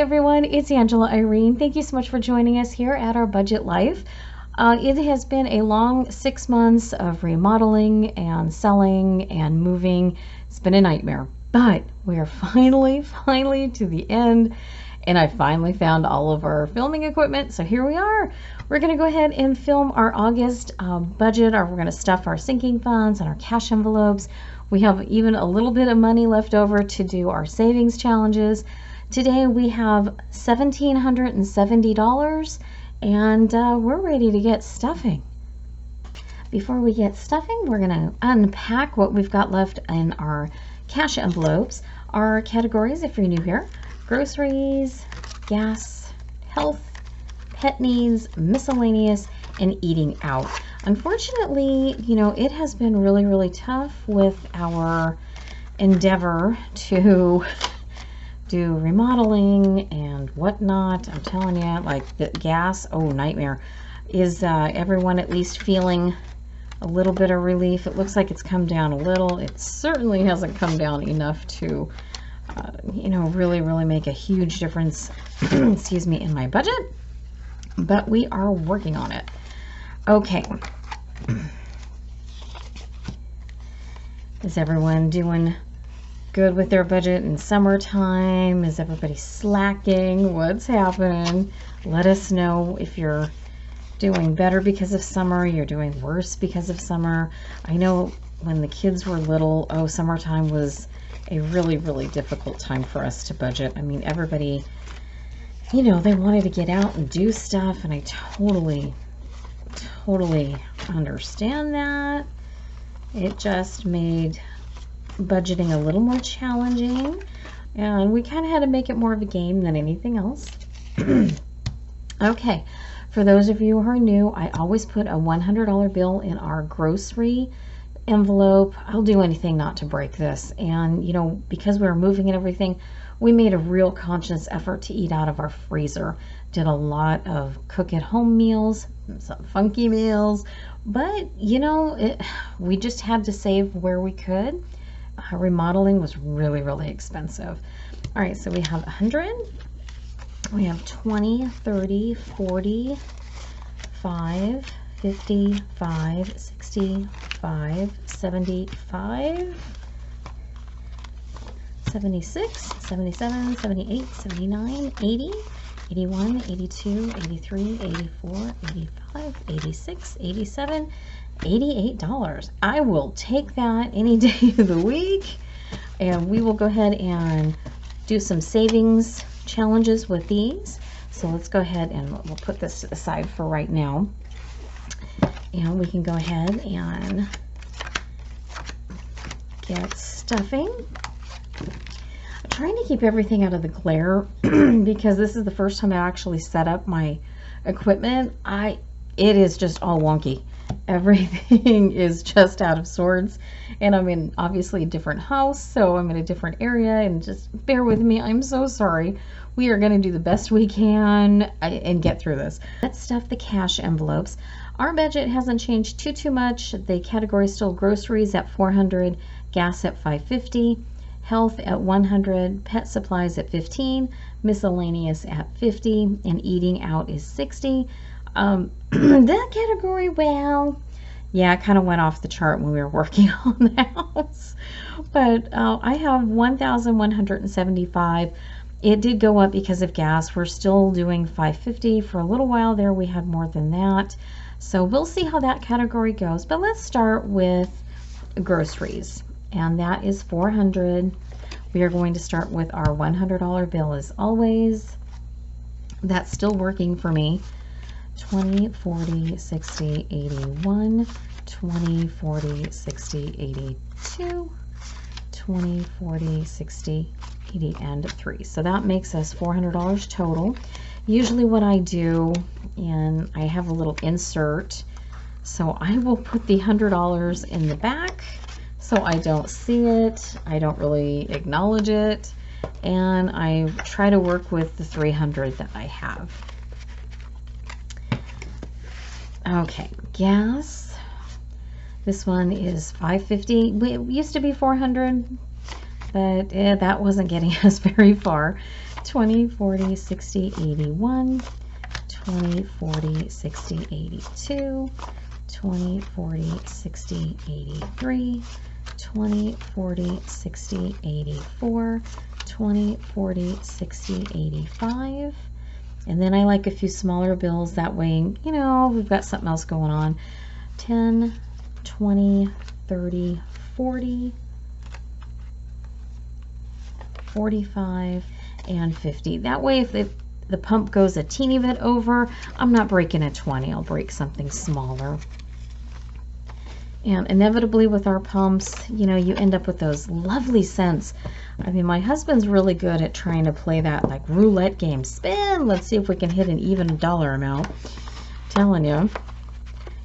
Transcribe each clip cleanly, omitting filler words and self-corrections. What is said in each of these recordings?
everyone, it's Angela Irene. Thank you so much for joining us here at our budget life. It has been a long 6 months of remodeling and selling and moving. It's been a nightmare, but we are finally to the end, and I finally found all of our filming equipment. So here we are. We're going to go ahead and film our August budget, or we're going to stuff our sinking funds and our cash envelopes. We have even a little bit of money left over to do our savings challenges. Today we have $1,770, and we're ready to get stuffing. Before we get stuffing, we're going to unpack what we've got left in our cash envelopes. Our categories, if you're new here: groceries, gas, health, pet needs, miscellaneous, and eating out. Unfortunately, you know, it has been really tough with our endeavor to do remodeling and whatnot. I'm telling you, like the gas, oh, nightmare. Is everyone at least feeling a little bit of relief? It looks like it's come down a little. It certainly hasn't come down enough to you know, really make a huge difference excuse me, in my budget, but we are working on it. Okay. Is everyone doing good with their budget in summertime? Is everybody slacking? What's happening? Let us know if you're doing better because of summer, you're doing worse because of summer. I know when the kids were little, oh, summertime was a really difficult time for us to budget. I mean, everybody, you know, they wanted to get out and do stuff, and I totally understand that. It just made budgeting a little more challenging, and we kind of had to make it more of a game than anything else. Okay, for those of you who are new, I always put a $100 bill in our grocery envelope. I'll do anything not to break this, and you know, because we were moving and everything, we made a real conscious effort to eat out of our freezer. Did a lot of cook at home meals, some funky meals, but you know, we just had to save where we could. Remodeling was really expensive. All right, so we have 100, we have 20, 30, 40, 5, 50, 5, 60, 5, 75, 76, 77, 78, 79, 80, 81, 82, 83, 84, 85, 86, 87, $88. I will take that any day of the week, and we will go ahead and do some savings challenges with these. So let's go ahead and we'll put this aside for right now, and we can go ahead and get stuffing. I'm trying to keep everything out of the glare because this is the first time I actually set up my equipment. It is just all wonky. Everything is just out of sorts, and I'm in obviously a different house, so I'm in a different area, and just bear with me. I'm so sorry. We are going to do the best we can and get through this. Let's stuff the cash envelopes. Our budget hasn't changed too much. The category is still groceries at $400, gas at $550, health at $100, pet supplies at $15, miscellaneous at $50, and eating out is $60. That category, well, yeah, it kind of went off the chart when we were working on the house, but I have $1,175. It did go up because of gas. We're still doing $550. For a little while there we had more than that, so we'll see how that category goes. But let's start with groceries, and that is $400. We are going to start with our $100 bill as always. That's still working for me. 20, 40, 60, 81, 20, 40, 60, 82, 20, 40, 60, 80, and 3. So that makes us $400 total. Usually what I do, and I have a little insert, so I will put the $100 in the back so I don't see it, I don't really acknowledge it, and I try to work with the $300 that I have. Okay, gas. This one is $550. It used to be $400, but that wasn't getting us very far. 20, 40, 60, 81, 20, 40, 60, 82, 20, 40, 60, 83, 20, 40, 60, 84, 20, 40, 60, 85. And then I like a few smaller bills. That way, you know, we've got something else going on. 10, 20, 30, 40, 45, and 50. That way, if the pump goes a teeny bit over, I'm not breaking a 20. I'll break something smaller. And inevitably with our pumps, you know, you end up with those lovely scents. I mean, my husband's really good at trying to play that like roulette game. Spin! Let's see if we can hit an even dollar amount. I'm telling you.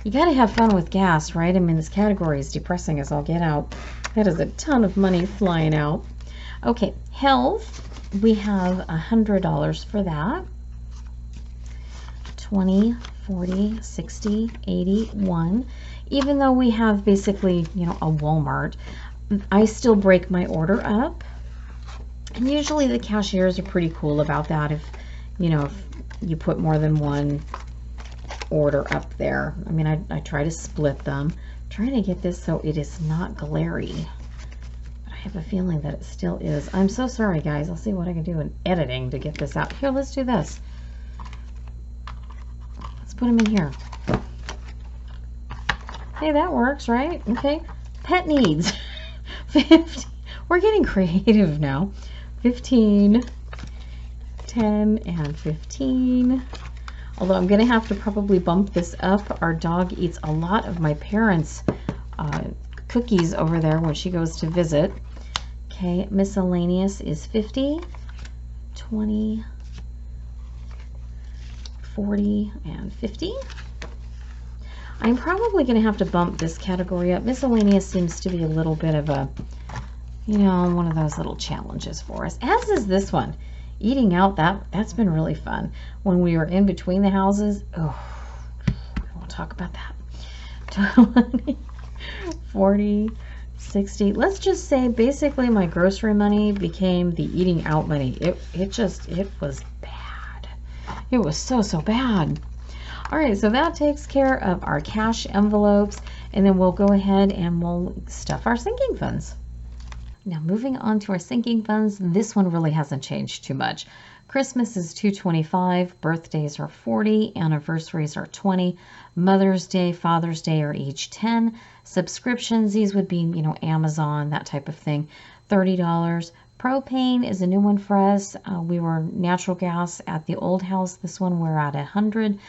You gotta have fun with gas, right? I mean, this category is depressing as all get out. That is a ton of money flying out. Okay, health. We have $100 for that. 20, 40, 60, 81. Even though we have basically, you know, a Walmart, I still break my order up. And usually the cashiers are pretty cool about that if, you know, if you put more than one order up there. I mean, I try to split them. I'm trying to get this so it is not glary. But I have a feeling that it still is. I'm so sorry, guys. I'll see what I can do in editing to get this out. Here, let's do this. Let's put them in here. Hey, that works, right? Okay. Pet needs. 50. We're getting creative now. 15, 10, and 15. Although I'm going to have to probably bump this up. Our dog eats a lot of my parents' cookies over there when she goes to visit. Okay, miscellaneous is 50, 20, 40, and 50. I'm probably going to have to bump this category up. Miscellaneous seems to be a little bit of a, you know, one of those little challenges for us, as is this one. Eating out, that's been really fun. When we were in between the houses, oh, we'll talk about that. 20, 40, 60. Let's just say basically my grocery money became the eating out money. It was bad. It was so bad. All right, so that takes care of our cash envelopes, and then we'll go ahead and we'll stuff our sinking funds. Now moving on to our sinking funds, this one really hasn't changed too much. Christmas is $2.25, birthdays are $40, anniversaries are $20, Mother's Day, Father's Day are each $10, subscriptions, these would be, you know, Amazon, that type of thing, $30. Propane is a new one for us. We were natural gas at the old house. This one we're at $100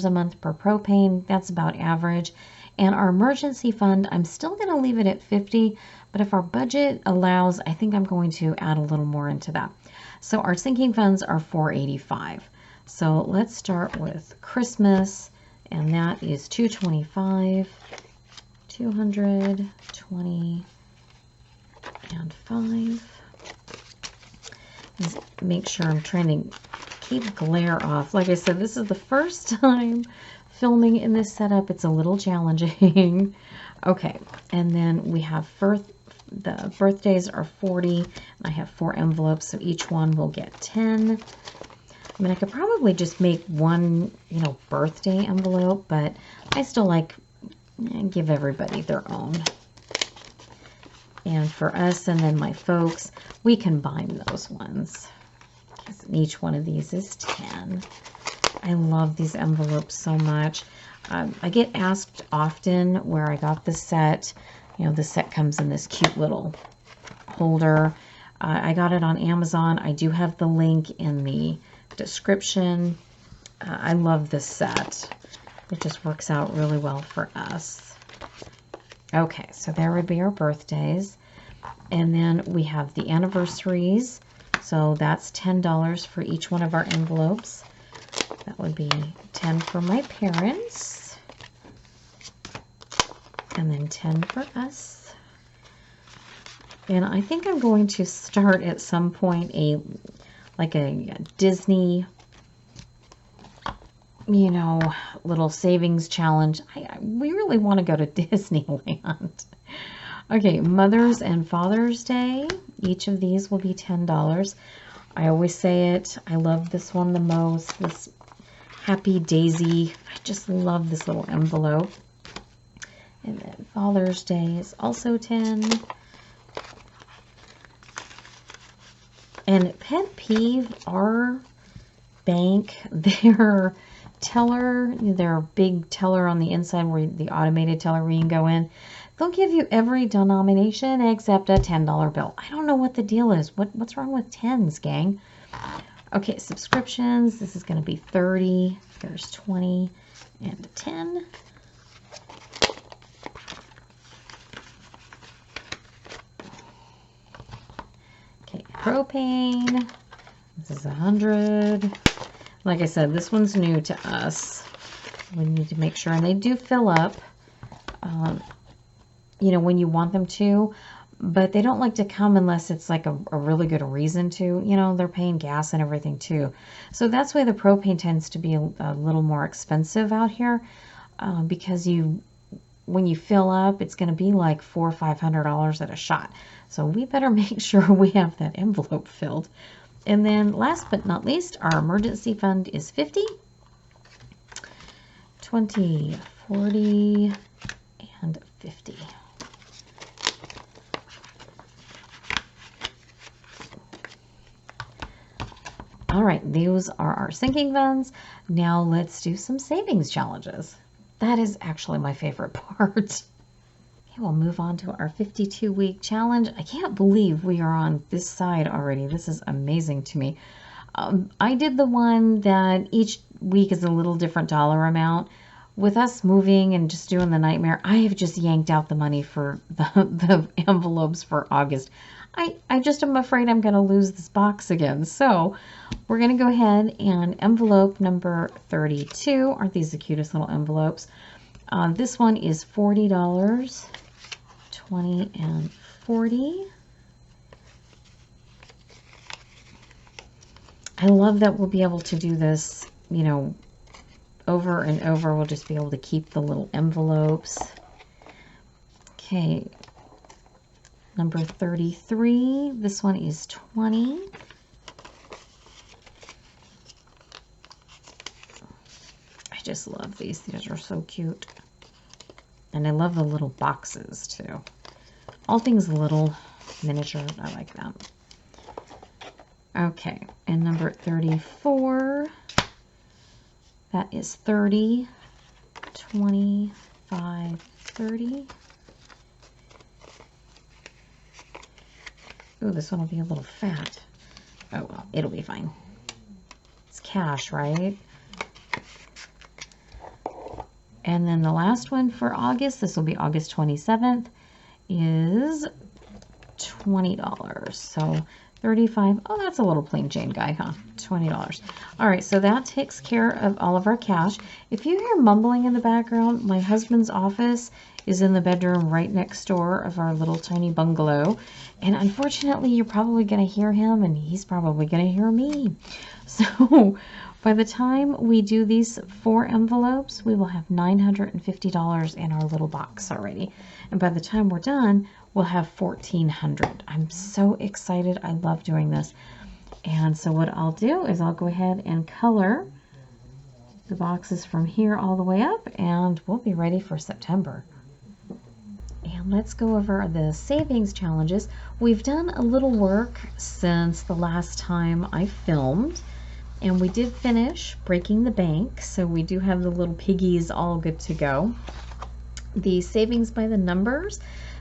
a month per propane. That's about average. And our emergency fund, I'm still going to leave it at 50, but if our budget allows, I think I'm going to add a little more into that. So our sinking funds are $485. So let's start with Christmas, and that is $225, 220, and 5. Just make sure I'm trying to keep glare off. Like I said, this is the first time filming in this setup. It's a little challenging. Okay, and then we have the birthdays are 40. I have 4 envelopes, so each one will get 10. I mean, I could probably just make one, you know, birthday envelope, but I still like give everybody their own. And for us and then my folks, we combine those ones. Each one of these is 10. I love these envelopes so much. I get asked often where I got this set. You know, the set comes in this cute little holder. I got it on Amazon. I do have the link in the description. I love this set. It just works out really well for us. Okay, so there would be our birthdays. And then we have the anniversaries. So that's $10 for each one of our envelopes. That would be 10 for my parents. And then 10 for us. And I think I'm going to start at some point a Disney, you know, little savings challenge. We really want to go to Disneyland. Okay, Mother's and Father's Day. Each of these will be $10. I always say it. I love this one the most. This Happy Daisy. I just love this little envelope. And then Father's Day is also 10. And pet peeve, our bank, their teller, their big teller on the inside, where the automated teller where you can go in, they'll give you every denomination except a $10 bill. I don't know what the deal is. What's wrong with tens, gang? Okay, subscriptions. This is going to be 30. There's 20 and 10. Okay, propane. This is 100. Like I said, this one's new to us. We need to make sure, and they do fill up, you know, when you want them to, but they don't like to come unless it's like a really good reason to. You know, they're paying gas and everything too. So that's why the propane tends to be a little more expensive out here, because when you fill up, it's going to be like $400 or $500 at a shot. So we better make sure we have that envelope filled. And then last but not least, our emergency fund is 50, 20, 40, and 50. All right, those are our sinking funds. Now let's do some savings challenges. That is actually my favorite part. Okay, we'll move on to our 52-week challenge. I can't believe we are on this side already. This is amazing to me. I did the one that each week is a little different dollar amount. With us moving and just doing the nightmare, I have just yanked out the money for the envelopes for August. I just am afraid I'm going to lose this box again. So we're going to go ahead and envelope number 32. Aren't these the cutest little envelopes? This one is $40, 20, and 40. I love that we'll be able to do this, you know, over and over. We'll just be able to keep the little envelopes. Okay, number 33. This one is 20. I just love these. These are so cute. And I love the little boxes too. All things little, miniature, I like them. Okay, and number 34, that is 30, 25, 30. Ooh, this one will be a little fat. Oh well, it'll be fine. It's cash, right? And then the last one for August, this will be August 27th, is $20. So 35. Oh, that's a little plain Jane guy, huh? $20. All right, so that takes care of all of our cash. If you hear mumbling in the background, my husband's office is in the bedroom right next door of our little tiny bungalow. And unfortunately, you're probably going to hear him, and he's probably going to hear me. So by the time we do these 4 envelopes, we will have $950 in our little box already. And by the time we're done, we'll have $1,400. I'm so excited. I love doing this. And so what I'll do is I'll go ahead and color the boxes from here all the way up, and we'll be ready for September. And let's go over the savings challenges. We've done a little work since the last time I filmed, and we did finish breaking the bank, so we do have the little piggies all good to go. The savings by the numbers,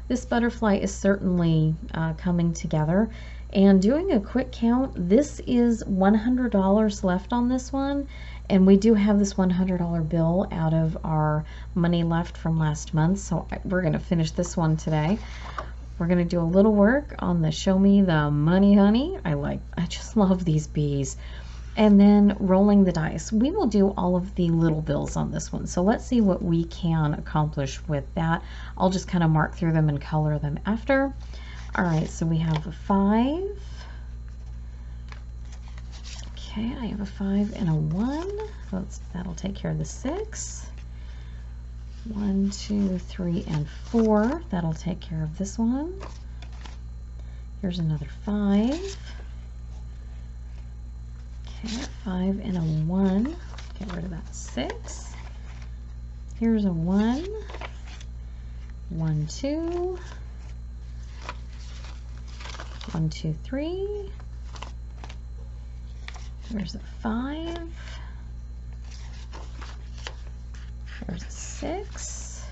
this butterfly is certainly coming together. And doing a quick count, this is $100 left on this one, and we do have this $100 bill out of our money left from last month, so we're going to finish this one today. We're going to do a little work on the Show Me the Money Honey. I just love these bees. And then rolling the dice. We will do all of the little bills on this one, so let's see what we can accomplish with that. I'll just kind of mark through them and color them after. All right, so we have a 5. Okay, I have a 5 and a 1. That'll take care of the 6. 1, 2, 3, and 4. That'll take care of this one. Here's another 5. Okay, 5 and a 1. Get rid of that 6. Here's a 1. 1, 2. 1, 2, 3. There's a 5. There's a 6.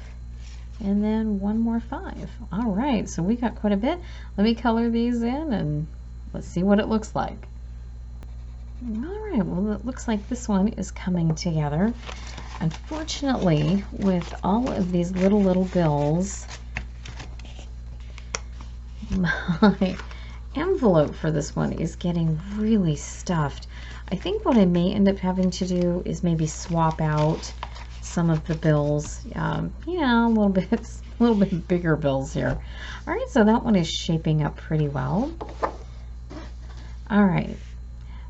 And then one more 5. All right, so we got quite a bit. Let me color these in and let's see what it looks like. All right, well, it looks like this one is coming together. Unfortunately, with all of these little bills, my envelope for this one is getting really stuffed. I think what I may end up having to do is maybe swap out some of the bills. Yeah, a little bit bigger bills here. All right, so that one is shaping up pretty well. All right,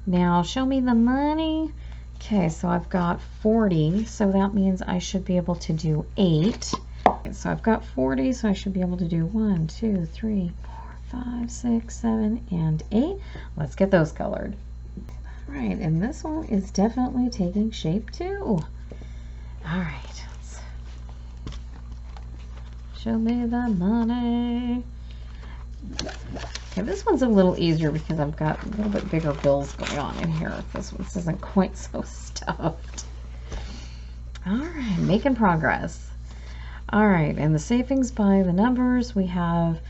now show me the money. Okay, so I've got 40, so that means I should be able to do 8. So I've got 40, so I should be able to do 1, 2, 3, 4, 5, 6, 7, and 8. Let's get those colored. All right, and this one is definitely taking shape too. All right, let's show me the money. Okay, this one's a little easier because I've got a little bit bigger bills going on in here. This one isn't quite so stuffed. All right, making progress. All right, and the savings by the numbers, we have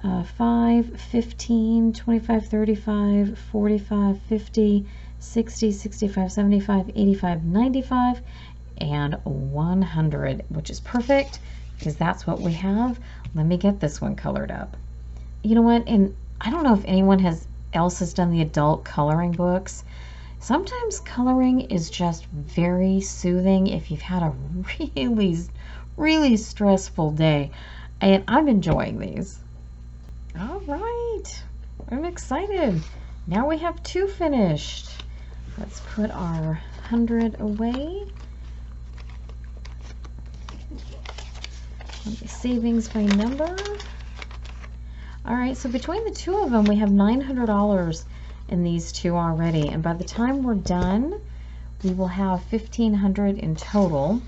5, 15, 25, 35, 45, 50, 60, 65, 75, 85, 95, and 100, which is perfect because that's what we have. Let me get this one colored up. You know what, and I don't know if anyone else has done the adult coloring books. Sometimes coloring is just very soothing if you've had a really stressful day, and I'm enjoying these. All right, I'm excited. Now we have 2 finished. Let's put our 100 away. Savings by number. All right, so between the 2 of them, we have $900 in these 2 already. And by the time we're done, we will have $1,500 in total.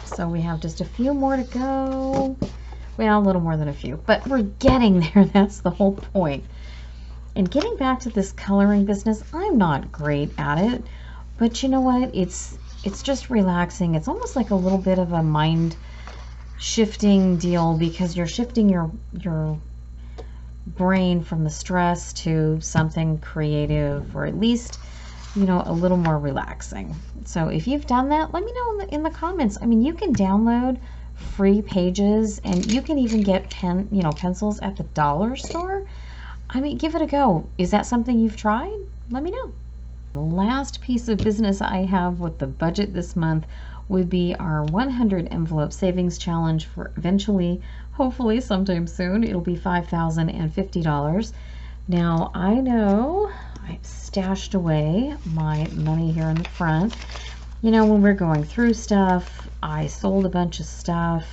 So we have just a few more to go. Well, a little more than a few, but we're getting there. That's the whole point. And getting back to this coloring business, I'm not great at it, but you know what? It's just relaxing. It's almost like a little bit of a mind shifting deal because you're shifting your brain from the stress to something creative, or at least, you know, a little more relaxing. So if you've done that, let me know in the comments. I mean, you can download free pages, and you can even get pencils at the dollar store. I mean, give it a go. Is that something you've tried? Let me know. The last piece of business I have with the budget this month would be our 100 envelope savings challenge for eventually, hopefully sometime soon, it'll be $5,050. Now, I know I've stashed away my money here in the front. You know, when we're going through stuff, I sold a bunch of stuff.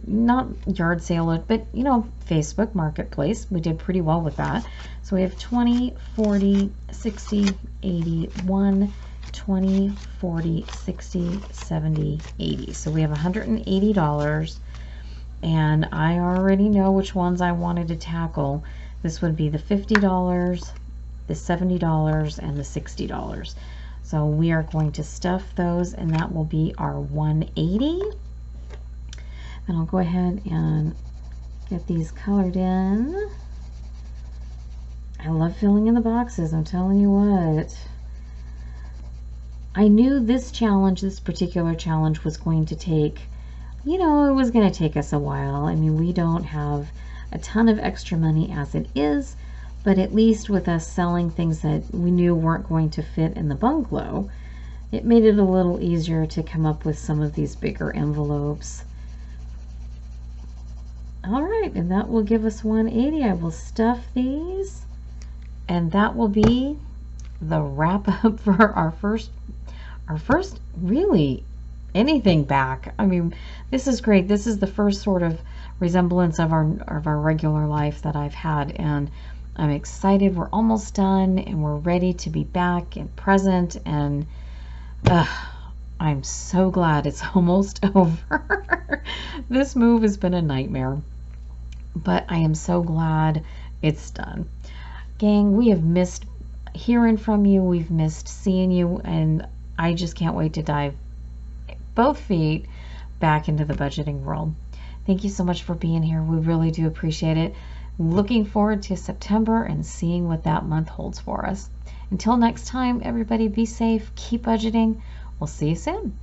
Not yard sale it, but, you know, Facebook Marketplace. We did pretty well with that. So we have 20, 40, 60, 80, 1, 20, 40, 60, 70, 80. So we have $180. And I already know which ones I wanted to tackle. This would be the $50, the $70, and the $60. So we are going to stuff those, and that will be our 180. And I'll go ahead and get these colored in. I love filling in the boxes, I'm telling you what. I knew this particular challenge was going to take, you know, it was going to take us a while. I mean, we don't have a ton of extra money as it is, but at least with us selling things that we knew weren't going to fit in the bungalow, it made it a little easier to come up with some of these bigger envelopes. All right, and that will give us 180. I will stuff these, and that will be the wrap up for our first really anything back. I mean, this is great. This is the first sort of resemblance of our regular life that I've had, and I'm excited. We're almost done and we're ready to be back and present, and I'm so glad it's almost over. This move has been a nightmare, but I am so glad it's done. Gang, we have missed hearing from you. We've missed seeing you, and I just can't wait to dive both feet back into the budgeting world. Thank you so much for being here. We really do appreciate it. Looking forward to September and seeing what that month holds for us. Until next time, everybody, be safe, keep budgeting. We'll see you soon.